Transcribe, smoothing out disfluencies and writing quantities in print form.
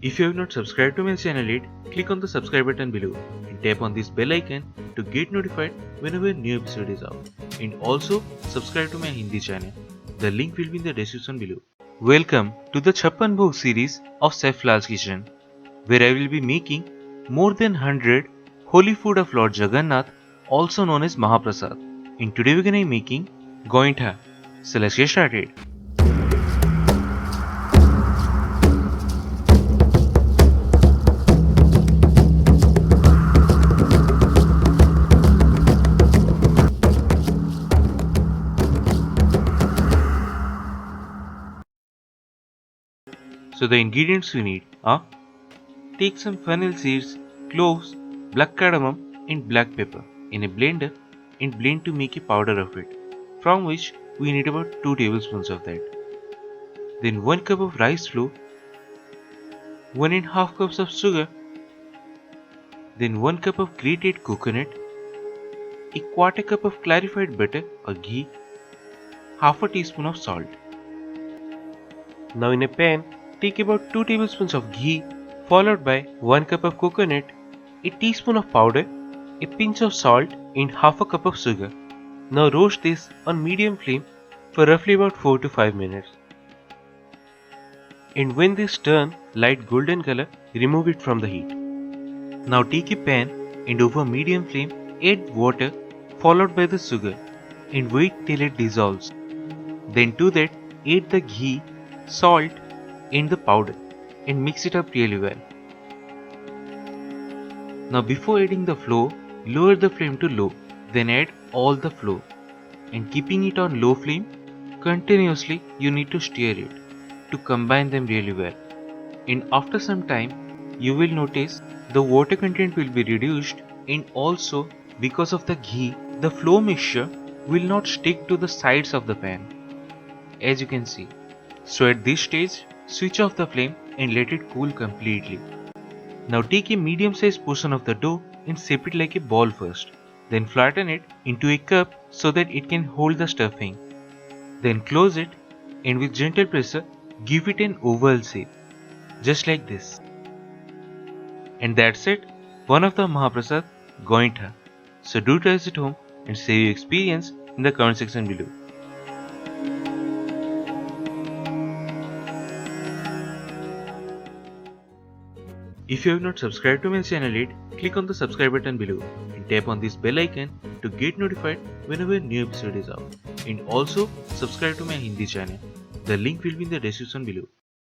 If you have not subscribed to my channel yet, click on the subscribe button below and tap on this bell icon to get notified whenever a new episode is out. And also subscribe to my Hindi channel. The link will be in the description below. Welcome to the CHAPPAN BHOG series of Chef Lall's kitchen, where I will be making more than 100 holy food of Lord Jagannath, also known as Mahaprasad. And today we're gonna be making Gaintha. So let's get started. So the ingredients we need are: take some fennel seeds, cloves, black cardamom and black pepper in a blender and blend to make a powder of it, from which we need about 2 tablespoons of that. Then 1 cup of rice flour, 1½ cups of sugar, then 1 cup of grated coconut, a 1/4 cup of clarified butter or ghee, half a teaspoon of salt. Now in a pan, take about 2 tablespoons of ghee followed by 1 cup of coconut, a teaspoon of powder, a pinch of salt and half a cup of sugar. Now roast this on medium flame for roughly about 4 to 5 minutes. And when this turn light golden color, remove it from the heat. Now take a pan and over medium flame add water followed by the sugar and wait till it dissolves. Then to that add the ghee, salt and the powder and mix it up really well. Now before adding the flour, lower the flame to low, then add all the flour and keeping it on low flame, continuously you need to stir it to combine them really well. And after some time you will notice the water content will be reduced, and also because of the ghee, the flour mixture will not stick to the sides of the pan, as you can see. So at this stage, switch off the flame and let it cool completely. Now take a medium sized portion of the dough and shape it like a ball first. Then flatten it into a cup so that it can hold the stuffing. Then close it and with gentle pressure give it an oval shape, just like this. And that's it, one of the Mahaprasad, Gaintha. So do try this at home and share your experience in the comment section below. If you have not subscribed to my channel yet, click on the subscribe button below and tap on this bell icon to get notified whenever a new episode is out. And also subscribe to my Hindi channel. The link will be in the description below.